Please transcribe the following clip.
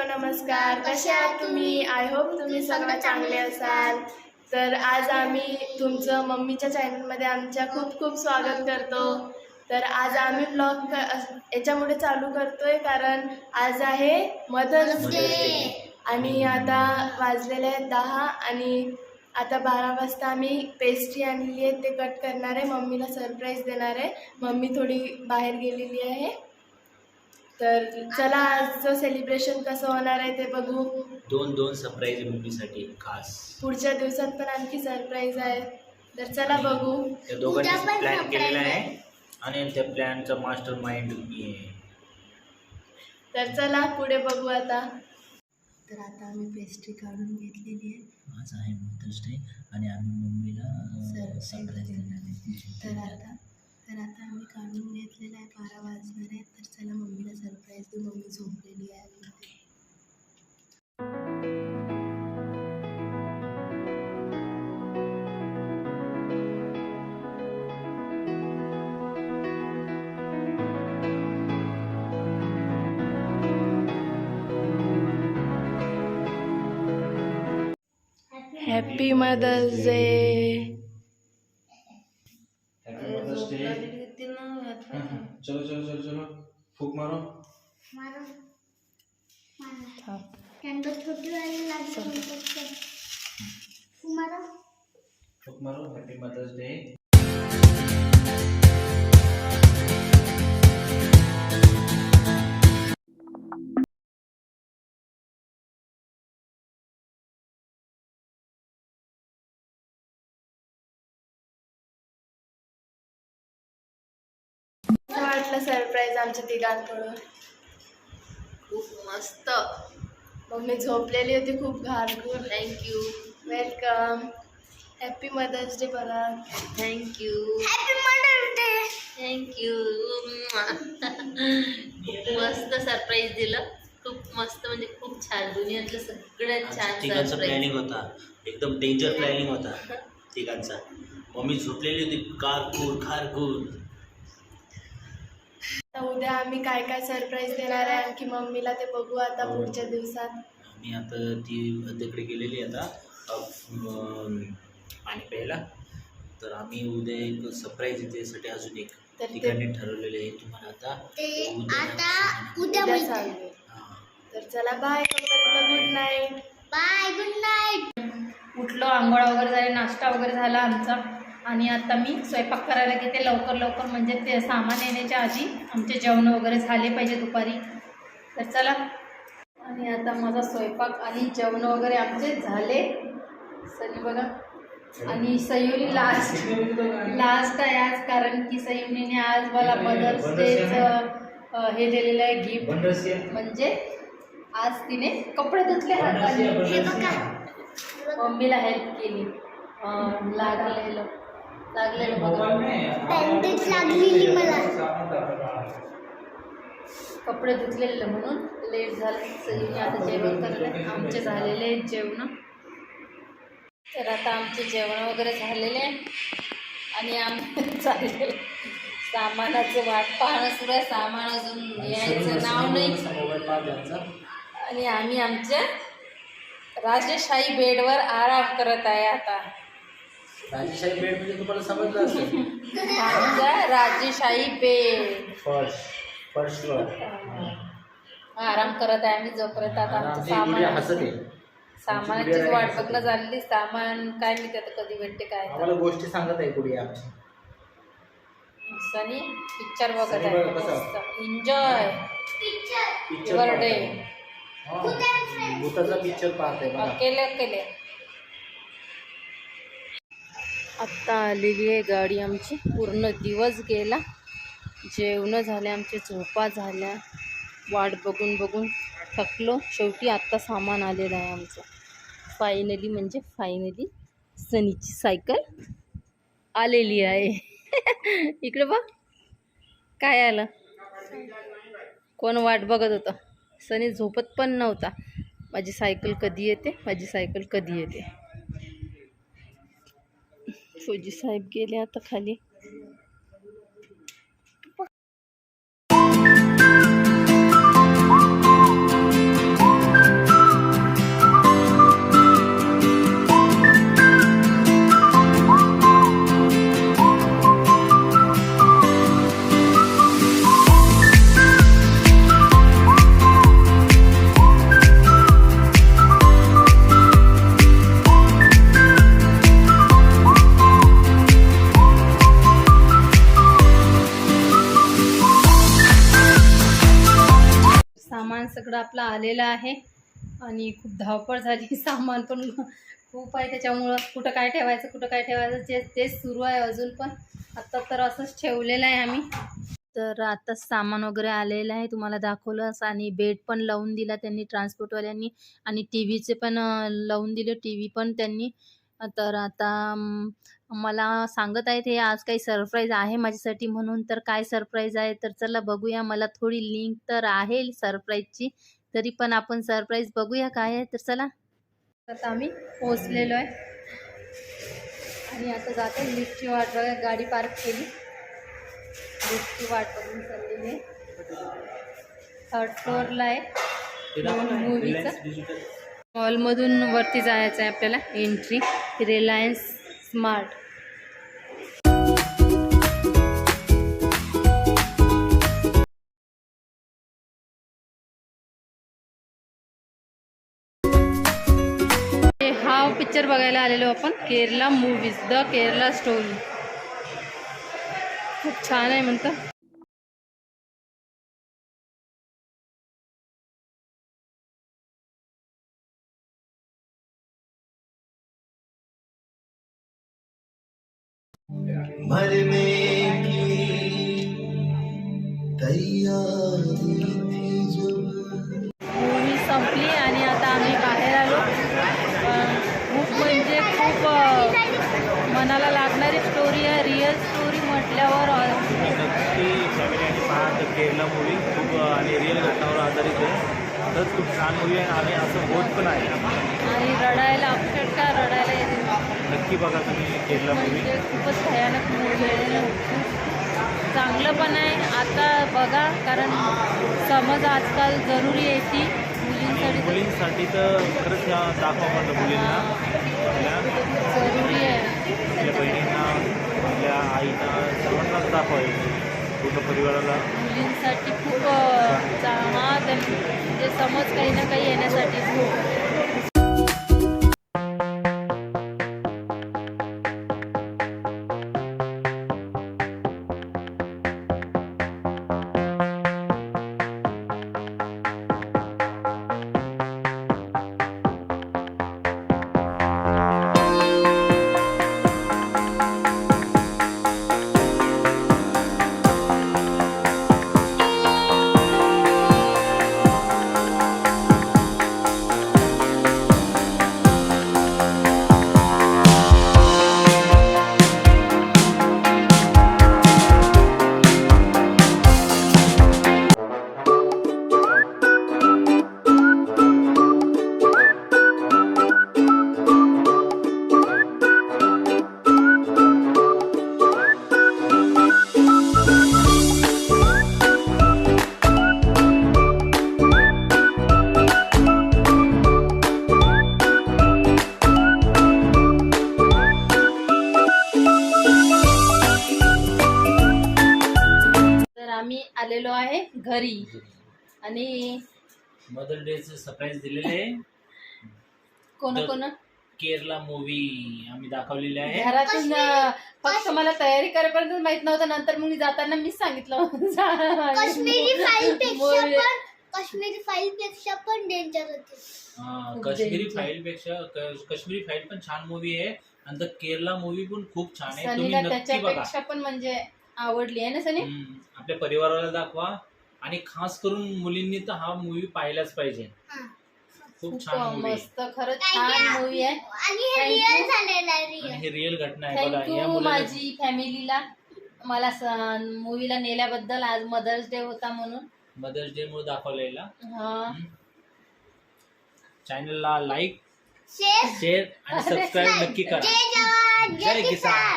नमस्कार. कसे आहात तुम्ही? आय होप तुम्ही सगळं चांगले असाल. तर आज आम्ही तुमचं मम्मीच्या चॅनलमध्ये आमच्या खूप खूप स्वागत करतो. तर आज आम्ही ब्लॉग याच्यामुळे चालू करतोय कारण आज आहे मदर्स डे आणि आता वाजलेले आहेत 10 आणि आता 12 वाजता आम्ही पेस्ट्री आणलेली आहे, ते कट करणार आहे. मम्मीला सरप्राईज देणार आहे. मम्मी थोडी बाहेर गेलेली आहे. तर चला आजचं सेलिब्रेशन कसं होणार आहे ते बघू. दोन सरप्राईज मम्मीसाठी खास. पुढच्या दिवसात पण आणखी सरप्राईज आहे. तर चला बघू. त्या दोघांनी प्लॅन केलेला आहे आणि त्या प्लॅनचा मास्टर माइंड मी आहे. तर चला पुढे बघू आता. तर आता आम्ही पेस्ट्री काढून घेतलेली आहे. आज आहे मदर्स डे आणि आम्ही मम्मीला सरप्राईज देणार आहे. तर आता आम्ही काढून घेतलेलं आहे. 12 वाजणार आहे. तर चला मम्मीला सरप्राईज देऊ. मम्मी झोपलेली आहे. Happy mother's day. चलो चलो चलो चलो फूक मारो फूक मारो. Happy mother's day. वाटलं सरप्राईज आमच्या तिघांकडून. खूप मस्त. मम्मी झोपलेली होती खूप घारघूर. Thank you. Welcome. Happy mother's day परत. Thank you. Happy mother's day. Thank you. खूप मस्त सरप्राईज दिलं. खूप मस्त म्हणजे खूप छान. दुनियातलं सगळ्यात छान तिघांचा प्लॅनिंग होता. एकदम डेंजर प्लॅनिंग होता तिघांचा. मम्मी झोपलेली होती खारघूर. उद्या आम्ही काय काय सरप्राईज देणार आहे आणखी मम्मीला ते बघू आता पुढच्या दिवसात. आम्ही आता ती तिकडे गेलेली आता पाणी प्यायला. तर आम्ही उद्या एक सरप्राईज त्यासाठी अजून एक ठिकाणी ठरवलेले आहे. तुम्हाला आता उद्या सांगू. तर चला bye. Good night. Bye. Good night. उठलो, आंघोळ वगैरे झाले, नाश्ता वगैरे झाला आमचा आणि आता मी स्वयंपाक करायला घेते लवकर म्हणजे ते सामान येण्याच्या आधी आमचे जेवण वगैरे झाले पाहिजे दुपारी. तर चला. आणि आता माझा स्वयंपाक आणि जेवण वगैरे आमचे झाले. सनी बघा. आणि सयुनी लास्ट आहे आज कारण की सयुनीने आज मला मदर्स डेचं हे दिलेलं आहे गिफ्ट. म्हणजे आज तिने कपडे धुतले हाताने. मम्मीला हेल्प केली. लागलेलं बँडेज लागलेली मला. कपडे धुतलेलं म्हणून लेट झालं. सगळी आता जेवण करले. आमचे झालेले आहेत जेवण. तर आता आमचे जेवण वगैरे झालेले आहे आणि आम्ही चाललेलं सामानाचं वाट पाहणं सुरू आहे. सामान अजून यायचं नाव नाही. आणि आम्ही आमच्या राजेशाही बेडवर आराम करत आहे आता. राजेशाही बेड म्हणजे तुम्हाला समजलं असेल. आमचा राजेशाही बेड फर्स्ट आराम करत आहे आम्ही. जोपर्यंत आता आमचं सामानाची वाट बघणं झालेली. सामान काय मी त्यात कधी भेटते काय. आम्हाला गोष्टी सांगत आहे कुठे आमची. सनी पिक्चर बघत आहे. Enjoy your day. भूताचा पिक्चर पाहते. केले. आत्ता आलेली आहे गाडी आमची. पूर्ण दिवस गेला. जेवणं झाले आमचे, झोपा झाल्या. वाट बघून थकलो. शेवटी आत्ता सामान आलेलं आहे आमचं. फायनली सनीची सायकल आलेली आहे. इकडे बघ काय आलं. कोण वाट बघत होतं. सनी झोपत पण नव्हता. माझी सायकल कधी येते. फौजी साहेब गेले आता खाली. आपला आलेला आहे आणि खूप धावपळ झाली. सामान पण खूप आहे, त्याच्यामुळं कुठं काय ठेवायचं तेच सुरू आहे अजून पण. आता तर असंच ठेवलेलं आहे आम्ही. तर आता सामान वगैरे आलेलं आहे, तुम्हाला दाखवलंच. आणि बेड पण लावून दिला त्यांनी ट्रान्सपोर्टवाल्यांनी आणि टी व्हीचे पण लावून दिले, टी व्ही पण त्यांनी. तर आता मला सांगत आहेत हे आज काही सरप्राईज आहे माझ्यासाठी म्हणून. तर काय सरप्राईज आहे तर चला बघूया. मला थोडी लिंक तर आहे सरप्राईजची, तरी पण आपण सरप्राईज बघूया काय आहे. तर चला, आता आम्ही पोचलेलो आहे आणि आता जातो लिफ्टची वाट बघा. गाडी पार्क केली, लिफ्टची वाट बघून चाललेली आहे. 3rd फ्लोअरला आहे मूवीचा. मॉलमधून वरती जायचं आहे आपल्याला, एंट्री रिलायन्स स्मार्ट. हा पिक्चर बघायला आलेलो आपण, Kerala movies, the Kerala story. खूप छान आहे म्हणतं. मरने की तैयारी थी जब. मूवी संपली आणि आता आम्ही बाहेर आलो. खूप म्हणजे खूप मनाला लागणारी स्टोरी आहे, रिअल स्टोरी म्हटल्यावर. नक्की फॅमिलीने पहा केरला मूवी, खूप आणि रिअल घटनावर आधारित आहे. खरंच खूप छान मूवी आहे आणि असं होत पण आहे आणि रडायला अक्षरशः रडायला येते. नक्की बघा तुम्ही केरला मूवी. म्हणजे खूपच भयानक मूवी आहे, खूप चांगलं पण आहे. आता बघा, कारण समज आजकाल जरुरी आहे ती मुलींसाठी तर खरंच ह्या दाखवा म्हणलं मुलींना, आपल्या जरुरी आहे. आपल्या बहिणींना, आपल्या आईना, सर्वांनाच दाखवायचं पूर्ण परिवाराला. मुलींसाठी खूप म्हणजे समज काही ना काही येण्यासाठी खूप. आम्ही आलेलो आहे घरी आणि मदर डेचं सरप्राईज दिलेलं आहे. कोण केरला मूवी आम्ही दाखवलेली आहे. घरातून फक्त मला तयारी करेपर्यंत माहित नव्हतं. नंतर मग जाताना मीच सांगितलं. काश्मीरी फाईल पेक्षा पण डेंजर होते. काश्मीरी फाईल पण छान मूवी आहे आणि द केरला मूवी पण खूप छान आहे. तुम्ही सनीला नक्की बघा. त्याच्यापेक्षा पण म्हणजे आवडली आहे ना सनी. आपल्या परिवाराला दाखवा आणि खास करून मुलींनी तर हा मूवी पाहिलाच पाहिजे. खूप छान मूवी, मस्त, खरंच छान मूवी आहे आणि हे रिअल झालेलं आहे. आणि हे रिअल घटना आहे. बघा या थँक्यू मुलाला माझी फॅमिलीला मला मूवीला नेल्याबद्दल. आज मदर्स डे होता म्हणून मदर्स डे मुळे दाखवलेला. हा. चॅनलला लाईक, शेअर शेअर आणि सबस्क्राईब नक्की करा. जय जवान जय किसान.